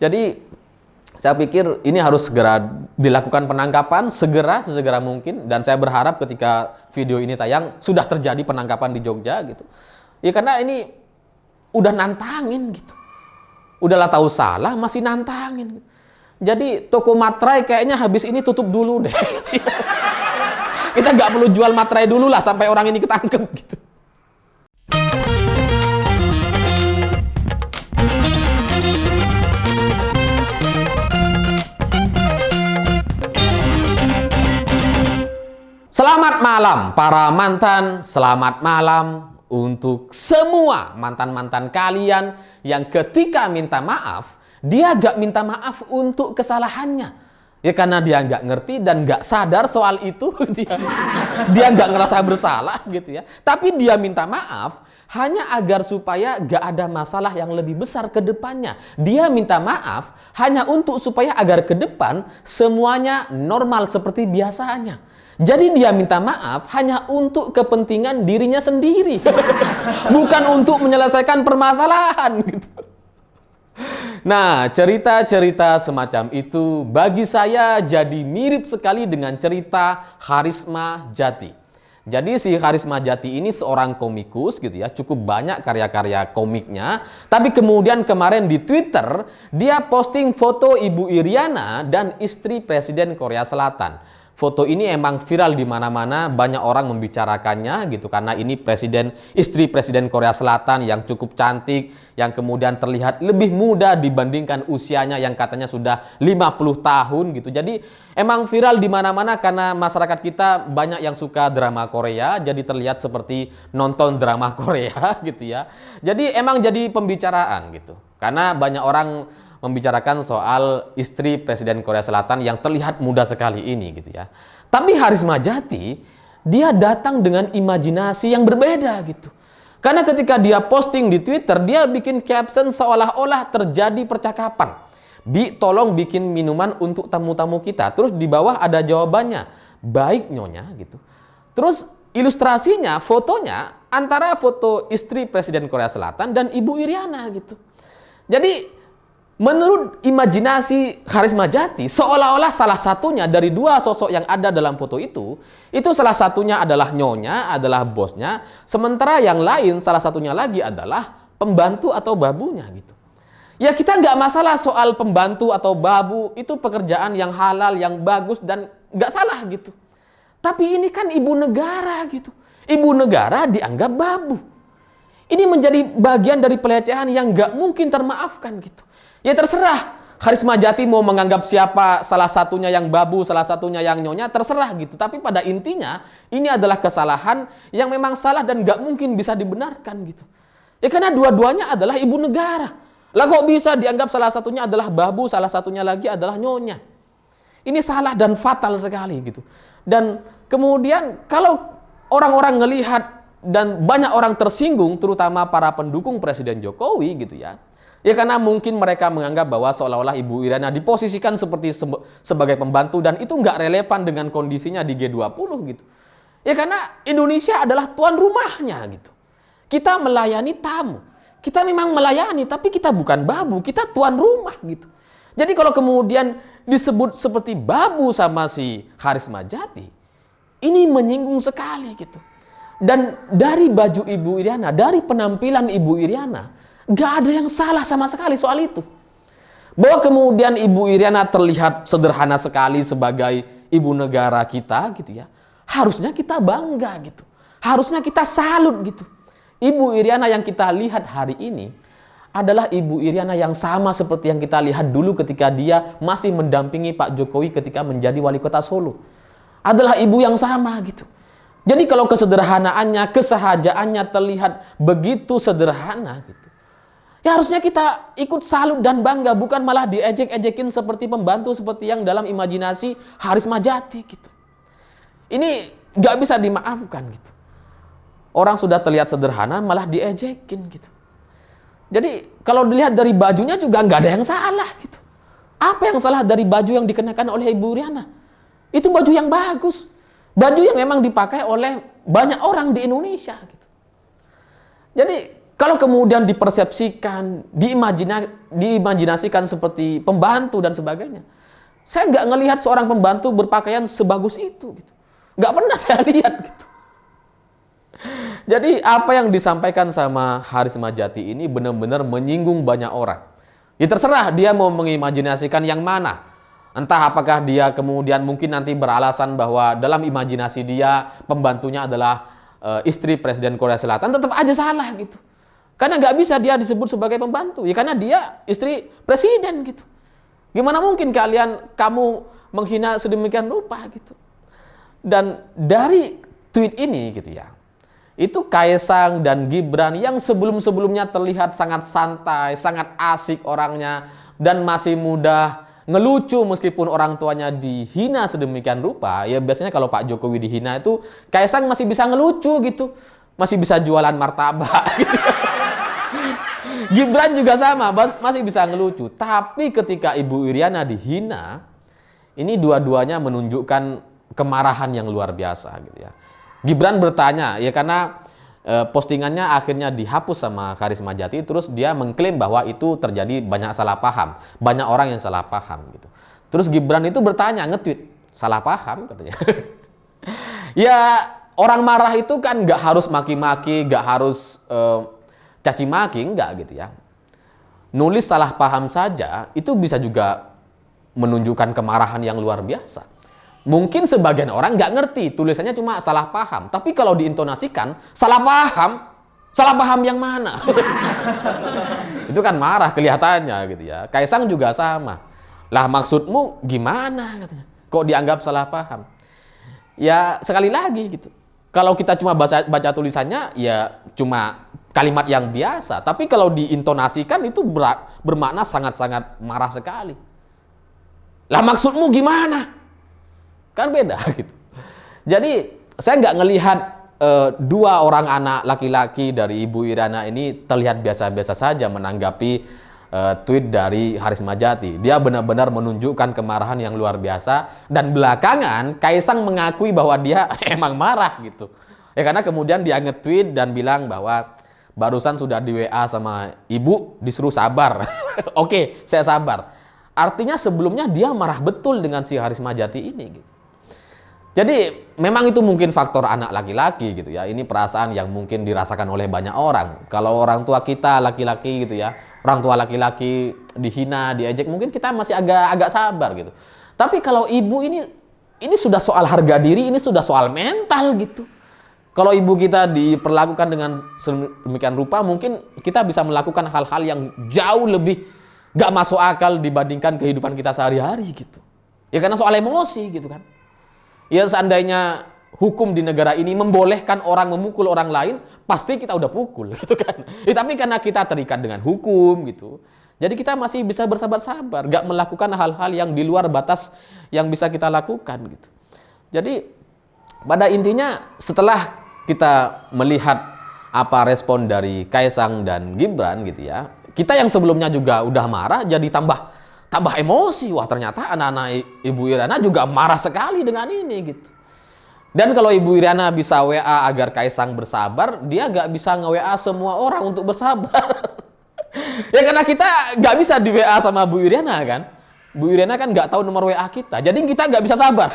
Jadi saya pikir ini harus segera dilakukan penangkapan, sesegera mungkin. Dan saya berharap ketika video ini tayang, sudah terjadi penangkapan di Jogja gitu. Ya karena ini udah nantangin gitu. Udahlah tahu salah, masih nantangin gitu. Jadi toko materai kayaknya habis ini tutup dulu deh. Kita nggak perlu jual materai dulu lah sampai orang ini ketangkep gitu. Selamat malam para mantan, selamat malam untuk semua mantan-mantan kalian yang ketika minta maaf, dia gak minta maaf untuk kesalahannya. Ya karena dia gak ngerti dan gak sadar soal itu, dia gak ngerasa bersalah gitu ya. Tapi dia minta maaf hanya agar supaya gak ada masalah yang lebih besar ke depannya. Dia minta maaf hanya untuk supaya agar ke depan semuanya normal seperti biasanya. Jadi dia minta maaf hanya untuk kepentingan dirinya sendiri. Bukan untuk menyelesaikan permasalahan gitu. Nah, cerita-cerita semacam itu bagi saya jadi mirip sekali dengan cerita Harisma Djati. Jadi si Harisma Djati ini seorang komikus gitu ya, cukup banyak karya-karya komiknya. Tapi kemudian kemarin di Twitter dia posting foto Ibu Iriana dan istri Presiden Korea Selatan. Foto ini emang viral di mana-mana, banyak orang membicarakannya gitu karena ini istri Presiden Korea Selatan yang cukup cantik, yang kemudian terlihat lebih muda dibandingkan usianya yang katanya sudah 50 tahun gitu. Jadi emang viral di mana-mana karena masyarakat kita banyak yang suka drama Korea, jadi terlihat seperti nonton drama Korea gitu ya. Jadi emang jadi pembicaraan gitu. Karena banyak orang membicarakan soal istri Presiden Korea Selatan yang terlihat muda sekali ini gitu ya. Tapi Harisma Djati dia datang dengan imajinasi yang berbeda gitu. Karena ketika dia posting di Twitter, dia bikin caption seolah-olah terjadi percakapan. Tolong bikin minuman untuk tamu-tamu kita. Terus di bawah ada jawabannya, baik nyonya gitu. Terus ilustrasinya, fotonya antara foto istri Presiden Korea Selatan dan Ibu Iriana gitu. Jadi menurut imajinasi Harisma Djati, seolah-olah salah satunya dari dua sosok yang ada dalam foto itu salah satunya adalah nyonya, adalah bosnya, sementara yang lain salah satunya lagi adalah pembantu atau babunya gitu. Ya kita nggak masalah soal pembantu atau babu, itu pekerjaan yang halal, yang bagus dan nggak salah gitu. Tapi ini kan ibu negara gitu. Ibu negara dianggap babu. Ini menjadi bagian dari pelecehan yang nggak mungkin termaafkan gitu. Ya terserah Harisma Djati mau menganggap siapa salah satunya yang babu, salah satunya yang nyonya, terserah gitu. Tapi pada intinya ini adalah kesalahan yang memang salah dan gak mungkin bisa dibenarkan gitu. Ya karena dua-duanya adalah ibu negara. Lah kok bisa dianggap salah satunya adalah babu, salah satunya lagi adalah nyonya. Ini salah dan fatal sekali gitu. Dan kemudian kalau orang-orang ngelihat dan banyak orang tersinggung, terutama para pendukung Presiden Jokowi gitu ya. Ya karena mungkin mereka menganggap bahwa seolah-olah Ibu Iriana diposisikan seperti sebagai pembantu dan itu nggak relevan dengan kondisinya di G20 gitu. Ya karena Indonesia adalah tuan rumahnya gitu. Kita melayani tamu. Kita memang melayani tapi kita bukan babu, kita tuan rumah gitu. Jadi kalau kemudian disebut seperti babu sama si Harisma Djati, ini menyinggung sekali gitu. Dan dari baju Ibu Iriana, dari penampilan Ibu Iriana, gak ada yang salah sama sekali soal itu. Bahwa kemudian Ibu Iriana terlihat sederhana sekali sebagai ibu negara kita gitu ya. Harusnya kita bangga gitu. Harusnya kita salut gitu. Ibu Iriana yang kita lihat hari ini adalah Ibu Iriana yang sama seperti yang kita lihat dulu ketika dia masih mendampingi Pak Jokowi ketika menjadi wali kota Solo. Adalah ibu yang sama gitu. Jadi kalau kesederhanaannya, kesahajaannya terlihat begitu sederhana gitu. Ya harusnya kita ikut salut dan bangga, bukan malah diejek-ejekin seperti pembantu seperti yang dalam imajinasi Harisma Djati gitu. Ini nggak bisa dimaafkan gitu. Orang sudah terlihat sederhana malah diejekin gitu. Jadi kalau dilihat dari bajunya juga nggak ada yang salah gitu. Apa yang salah dari baju yang dikenakan oleh Ibu Iriana? Itu baju yang bagus. Baju yang memang dipakai oleh banyak orang di Indonesia gitu. Jadi Kalau kemudian dipersepsikan, diimajinasikan seperti pembantu dan sebagainya, saya nggak ngelihat seorang pembantu berpakaian sebagus itu. Gitu. Nggak pernah saya lihat. Gitu. Jadi apa yang disampaikan sama Haris Majati ini benar-benar menyinggung banyak orang. Ya terserah dia mau mengimajinasikan yang mana. Entah apakah dia kemudian mungkin nanti beralasan bahwa dalam imajinasi dia pembantunya adalah istri Presiden Korea Selatan, tetap aja salah gitu. Karena nggak bisa dia disebut sebagai pembantu. Ya karena dia istri presiden gitu. Gimana mungkin kamu menghina sedemikian rupa gitu. Dan dari tweet ini gitu ya, itu Kaesang dan Gibran yang sebelum-sebelumnya terlihat sangat santai, sangat asik orangnya, dan masih mudah ngelucu meskipun orang tuanya dihina sedemikian rupa. Ya biasanya kalau Pak Jokowi dihina itu Kaesang masih bisa ngelucu gitu. Masih bisa jualan martabak gitu. Gibran juga sama, masih bisa ngelucu. Tapi ketika Ibu Iriana dihina, ini dua-duanya menunjukkan kemarahan yang luar biasa gitu ya. Gibran bertanya, ya karena postingannya akhirnya dihapus sama Haris Majati, terus dia mengklaim bahwa itu terjadi banyak salah paham, banyak orang yang salah paham gitu. Terus Gibran itu bertanya, nge-tweet, salah paham katanya. Ya orang marah itu kan nggak harus maki-maki, nggak harus caci maki, enggak gitu ya. Nulis salah paham saja itu bisa juga menunjukkan kemarahan yang luar biasa. Mungkin sebagian orang nggak ngerti, tulisannya cuma salah paham. Tapi kalau diintonasikan, salah paham yang mana? Itu kan marah kelihatannya gitu ya. Kaesang juga sama. Lah maksudmu gimana katanya? Kok dianggap salah paham? Ya sekali lagi gitu. Kalau kita cuma baca tulisannya, ya cuma kalimat yang biasa. Tapi kalau diintonasikan itu bermakna sangat-sangat marah sekali. Lah maksudmu gimana? Kan beda gitu. Jadi saya nggak ngelihat dua orang anak laki-laki dari Ibu Iriana ini terlihat biasa-biasa saja menanggapi tweet dari Haris Majati. Dia benar-benar menunjukkan kemarahan yang luar biasa, dan belakangan Kaesang mengakui bahwa dia emang marah gitu. Ya karena kemudian dia nge-tweet dan bilang bahwa barusan sudah di WA sama ibu disuruh sabar. Oke, saya sabar. Artinya sebelumnya dia marah betul dengan si Haris Majati ini gitu. Jadi memang itu mungkin faktor anak laki-laki gitu ya. Ini perasaan yang mungkin dirasakan oleh banyak orang. Kalau orang tua kita laki-laki gitu ya, orang tua laki-laki dihina, diejek, mungkin kita masih agak sabar gitu. Tapi kalau ibu ini sudah soal harga diri, ini sudah soal mental gitu. Kalau ibu kita diperlakukan dengan sedemikian rupa, mungkin kita bisa melakukan hal-hal yang jauh lebih gak masuk akal dibandingkan kehidupan kita sehari-hari gitu. Ya karena soal emosi gitu kan. Ya seandainya hukum di negara ini membolehkan orang memukul orang lain, pasti kita udah pukul gitu kan. Ya, tapi karena kita terikat dengan hukum gitu, jadi kita masih bisa bersabar-sabar, gak melakukan hal-hal yang di luar batas yang bisa kita lakukan gitu. Jadi pada intinya setelah kita melihat apa respon dari Kaesang dan Gibran gitu ya, kita yang sebelumnya juga udah marah jadi tambah emosi. Wah ternyata anak-anak Ibu Iriana juga marah sekali dengan ini gitu. Dan kalau Ibu Iriana bisa WA agar Kaesang bersabar, dia gak bisa nge-WA semua orang untuk bersabar. Ya karena kita gak bisa di WA sama Bu Iriana kan. Bu Iriana kan gak tahu nomor WA kita, jadi kita gak bisa sabar.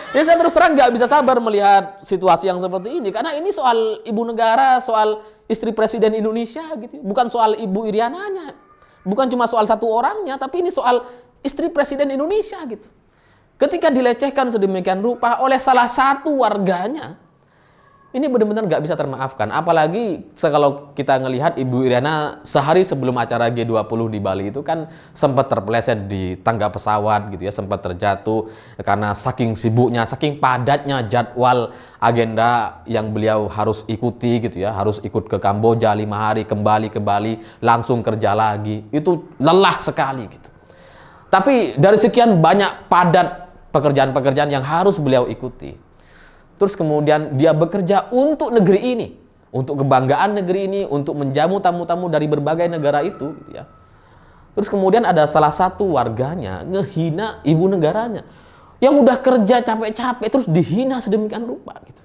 Ya saya terus terang gak bisa sabar melihat situasi yang seperti ini. Karena ini soal ibu negara, soal istri presiden Indonesia gitu. Bukan soal Ibu Iriananya. Bukan cuma soal satu orangnya, tapi ini soal istri presiden Indonesia gitu. Ketika dilecehkan sedemikian rupa oleh salah satu warganya, ini benar-benar nggak bisa termaafkan. Apalagi kalau kita ngelihat Ibu Iriana sehari sebelum acara G20 di Bali itu kan sempat terpeleset di tangga pesawat gitu ya, sempat terjatuh karena saking sibuknya, saking padatnya jadwal agenda yang beliau harus ikuti gitu ya, harus ikut ke Kamboja 5 hari, kembali ke Bali, langsung kerja lagi. Itu lelah sekali gitu. Tapi dari sekian banyak padat pekerjaan-pekerjaan yang harus beliau ikuti, terus kemudian dia bekerja untuk negeri ini, untuk kebanggaan negeri ini, untuk menjamu tamu-tamu dari berbagai negara itu gitu ya. Terus kemudian ada salah satu warganya ngehina ibu negaranya yang udah kerja capek-capek terus dihina sedemikian rupa gitu.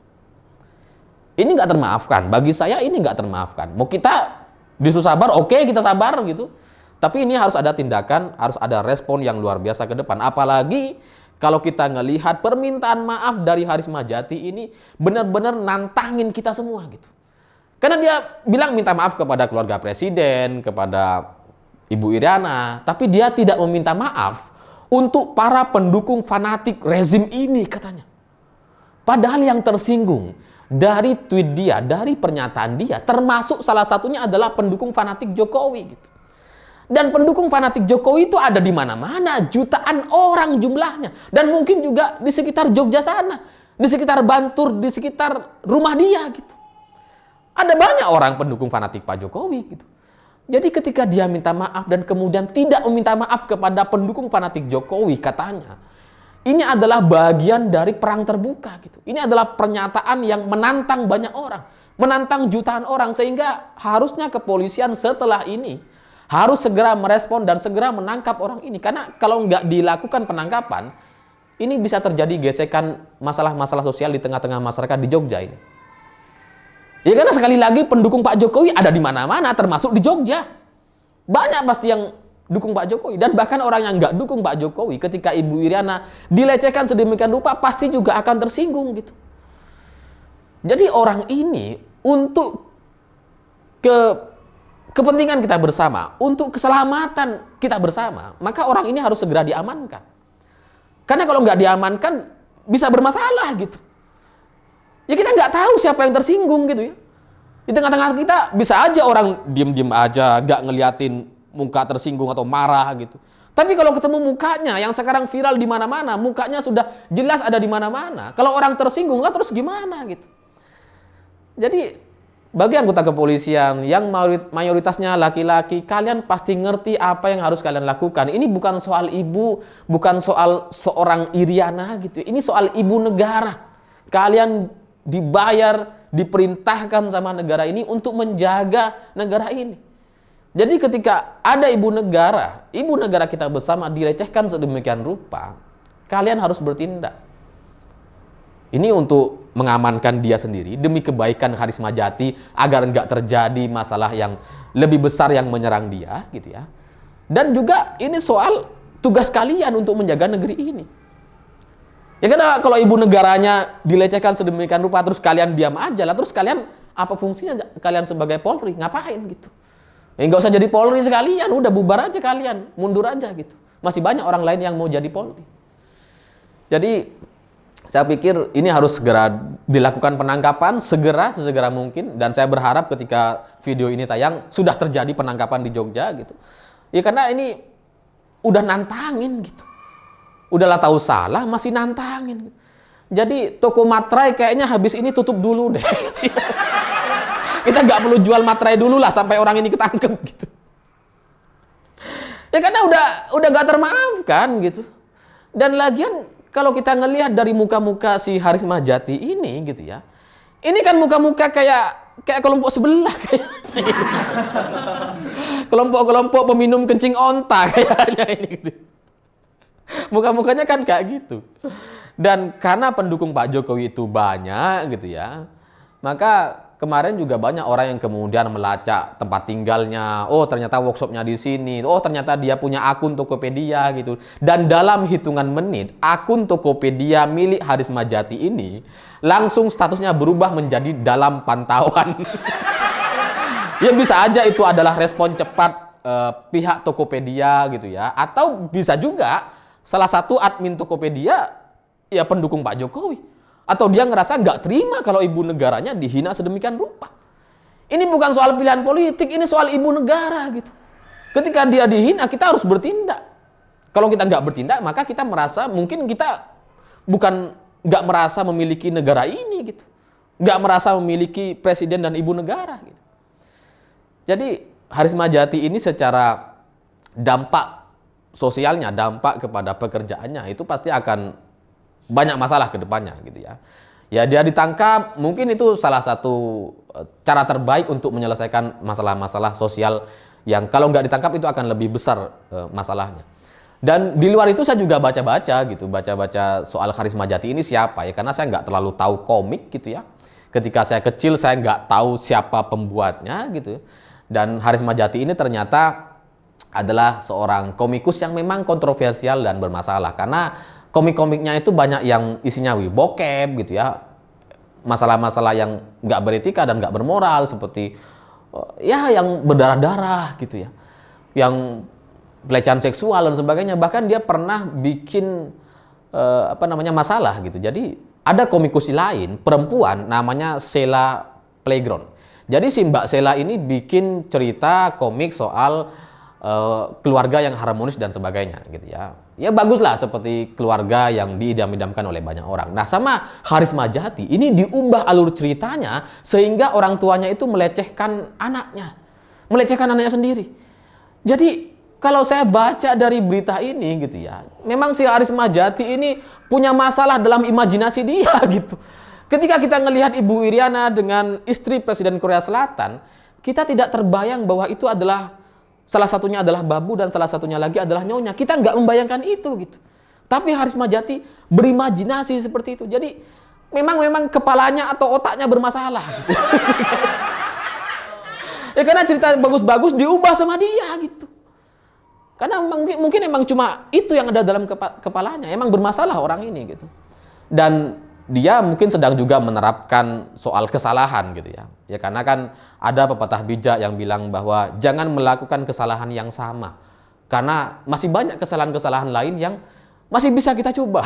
Ini nggak termaafkan. Bagi saya ini nggak termaafkan. Mau kita disuruh sabar, oke, kita sabar gitu. Tapi ini harus ada tindakan, harus ada respon yang luar biasa ke depan. Apalagi kalau kita ngelihat permintaan maaf dari Haris Majati ini benar-benar nantangin kita semua gitu. Karena dia bilang minta maaf kepada keluarga presiden, kepada Ibu Iriana, tapi dia tidak meminta maaf untuk para pendukung fanatik rezim ini katanya. Padahal yang tersinggung dari tweet dia, dari pernyataan dia, termasuk salah satunya adalah pendukung fanatik Jokowi gitu. Dan pendukung fanatik Jokowi itu ada di mana-mana, jutaan orang jumlahnya. Dan mungkin juga di sekitar Jogja sana, di sekitar Bantul, di sekitar rumah dia gitu. Ada banyak orang pendukung fanatik Pak Jokowi gitu. Jadi ketika dia minta maaf dan kemudian tidak meminta maaf kepada pendukung fanatik Jokowi katanya, ini adalah bagian dari perang terbuka gitu. Ini adalah pernyataan yang menantang banyak orang, menantang jutaan orang, sehingga harusnya kepolisian setelah ini harus segera merespon dan segera menangkap orang ini. Karena kalau nggak dilakukan penangkapan, ini bisa terjadi gesekan masalah-masalah sosial di tengah-tengah masyarakat di Jogja ini. Ya karena sekali lagi pendukung Pak Jokowi ada di mana-mana, termasuk di Jogja. Banyak pasti yang dukung Pak Jokowi. Dan bahkan orang yang nggak dukung Pak Jokowi ketika Ibu Iriana dilecehkan sedemikian rupa pasti juga akan tersinggung gitu. Jadi orang ini untuk kepentingan kita bersama, untuk keselamatan kita bersama, maka orang ini harus segera diamankan. Karena kalau nggak diamankan bisa bermasalah gitu. Ya kita nggak tahu siapa yang tersinggung gitu ya. Di tengah-tengah kita bisa aja orang diem-diem aja, nggak ngeliatin muka tersinggung atau marah gitu. Tapi kalau ketemu mukanya yang sekarang viral di mana-mana, mukanya sudah jelas ada di mana-mana. Kalau orang tersinggung lah terus gimana gitu. Jadi bagi anggota kepolisian yang mayoritasnya laki-laki, kalian pasti ngerti apa yang harus kalian lakukan. Ini bukan soal ibu, bukan soal seorang Iriana gitu. Ini soal ibu negara. Kalian dibayar, diperintahkan sama negara ini untuk menjaga negara ini. Jadi ketika ada ibu negara kita bersama dilecehkan sedemikian rupa, kalian harus bertindak. Ini untuk mengamankan dia sendiri, demi kebaikan Haris Majati, agar nggak terjadi masalah yang lebih besar yang menyerang dia, gitu ya. Dan juga ini soal tugas kalian untuk menjaga negeri ini. Ya karena kalau ibu negaranya dilecehkan sedemikian rupa, terus kalian diam aja lah, terus kalian apa fungsinya kalian sebagai Polri? Ngapain gitu? Ya nggak usah jadi Polri sekalian, udah bubar aja kalian, mundur aja gitu. Masih banyak orang lain yang mau jadi Polri. Jadi saya pikir ini harus segera dilakukan penangkapan, sesegera mungkin. Dan saya berharap ketika video ini tayang, sudah terjadi penangkapan di Jogja gitu. Ya karena ini udah nantangin gitu. Udahlah tahu salah, masih nantangin. Jadi toko materai kayaknya habis ini tutup dulu deh. Kita nggak perlu jual materai dulu lah sampai orang ini ketangkep gitu. Ya karena udah nggak termaafkan gitu. Dan lagian kalau kita ngelihat dari muka-muka si Haris Majati ini gitu ya, ini kan muka-muka kayak kelompok sebelah kayak kelompok peminum kencing onta kayaknya ini gitu. Muka-mukanya kan kayak gitu. Dan karena pendukung Pak Jokowi itu banyak gitu ya, maka kemarin juga banyak orang yang kemudian melacak tempat tinggalnya. Oh ternyata workshopnya di sini. Oh ternyata dia punya akun Tokopedia gitu. Dan dalam hitungan menit, akun Tokopedia milik Haris Majati ini langsung statusnya berubah menjadi dalam pantauan. Ya bisa aja itu adalah respon cepat pihak Tokopedia gitu ya. Atau bisa juga salah satu admin Tokopedia ya pendukung Pak Jokowi. Atau dia ngerasa nggak terima kalau ibu negaranya dihina sedemikian rupa. Ini bukan soal pilihan politik, ini soal ibu negara gitu. Ketika dia dihina, kita harus bertindak. Kalau kita nggak bertindak, maka kita merasa mungkin kita bukan nggak merasa memiliki negara ini gitu. Nggak merasa memiliki presiden dan ibu negara gitu. Jadi Haris Majati ini secara dampak sosialnya, dampak kepada pekerjaannya itu pasti akan banyak masalah ke depannya gitu ya. Ya dia ditangkap, mungkin itu salah satu cara terbaik untuk menyelesaikan masalah-masalah sosial yang kalau nggak ditangkap itu akan lebih besar masalahnya. Dan di luar itu saya juga baca-baca gitu, baca-baca soal Haris Majati ini siapa ya, karena saya nggak terlalu tahu komik gitu ya. Ketika saya kecil saya nggak tahu siapa pembuatnya gitu. Dan Haris Madjati ini ternyata adalah seorang komikus yang memang kontroversial dan bermasalah. Karena komik-komiknya itu banyak yang isinya bokep gitu ya. Masalah-masalah yang nggak beretika dan nggak bermoral, seperti ya yang berdarah-darah gitu ya, yang pelecehan seksual dan sebagainya. Bahkan dia pernah bikin masalah gitu. Jadi ada komikusi lain perempuan namanya Sheila Playground. Jadi si Mbak Sheila ini bikin cerita komik soal keluarga yang harmonis dan sebagainya gitu ya. Ya baguslah, seperti keluarga yang diidam-idamkan oleh banyak orang. Nah, sama Haris Madjati ini diubah alur ceritanya sehingga orang tuanya itu melecehkan anaknya sendiri. Jadi kalau saya baca dari berita ini gitu ya, memang si Haris Madjati ini punya masalah dalam imajinasi dia gitu. Ketika kita ngelihat Ibu Iriana dengan istri Presiden Korea Selatan, kita tidak terbayang bahwa itu adalah salah satunya adalah babu dan salah satunya lagi adalah nyonya. Kita nggak membayangkan itu gitu. Tapi Haris Madjati berimajinasi seperti itu. Jadi memang kepalanya atau otaknya bermasalah gitu. Ya karena cerita bagus-bagus diubah sama dia gitu. Karena mungkin emang cuma itu yang ada dalam kepalanya. Emang bermasalah orang ini gitu. Dan dia mungkin sedang juga menerapkan soal kesalahan gitu ya. Ya karena kan ada pepatah bijak yang bilang bahwa jangan melakukan kesalahan yang sama. Karena masih banyak kesalahan-kesalahan lain yang masih bisa kita coba.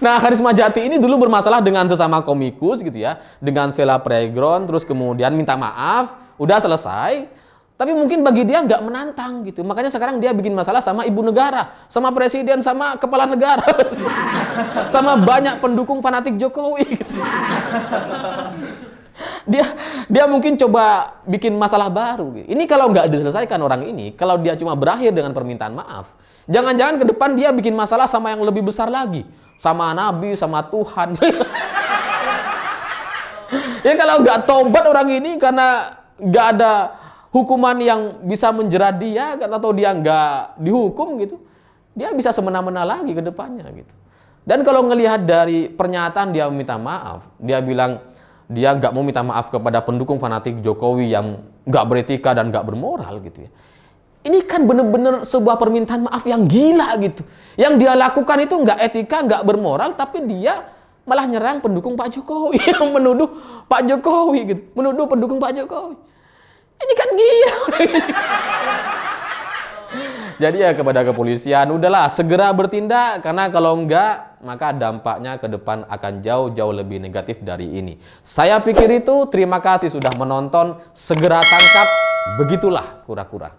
Nah, Haris Madjati ini dulu bermasalah dengan sesama komikus gitu ya. Dengan Sheila Playground, terus kemudian minta maaf, udah selesai. Tapi mungkin bagi dia nggak menantang gitu. Makanya sekarang dia bikin masalah sama ibu negara, sama presiden, sama kepala negara. Sama banyak pendukung fanatik Jokowi gitu. Dia mungkin coba bikin masalah baru gitu. Ini kalau nggak diselesaikan orang ini, kalau dia cuma berakhir dengan permintaan maaf, jangan-jangan ke depan dia bikin masalah sama yang lebih besar lagi. Sama Nabi, sama Tuhan. Ya kalau nggak tobat orang ini karena nggak ada hukuman yang bisa menjerat dia atau dia nggak dihukum gitu, dia bisa semena-mena lagi ke depannya gitu. Dan kalau ngelihat dari pernyataan dia meminta maaf, dia bilang dia nggak mau minta maaf kepada pendukung fanatik Jokowi yang nggak beretika dan nggak bermoral gitu ya. Ini kan bener-bener sebuah permintaan maaf yang gila gitu. Yang dia lakukan itu nggak etika, nggak bermoral, tapi dia malah nyerang pendukung Pak Jokowi, yang menuduh Pak Jokowi gitu, menuduh pendukung Pak Jokowi. Ini kan gila. Jadi ya kepada kepolisian, udahlah segera bertindak, karena kalau enggak maka dampaknya ke depan akan jauh-jauh lebih negatif dari ini. Saya pikir itu. Terima kasih sudah menonton. Segera tangkap, begitulah kura-kura.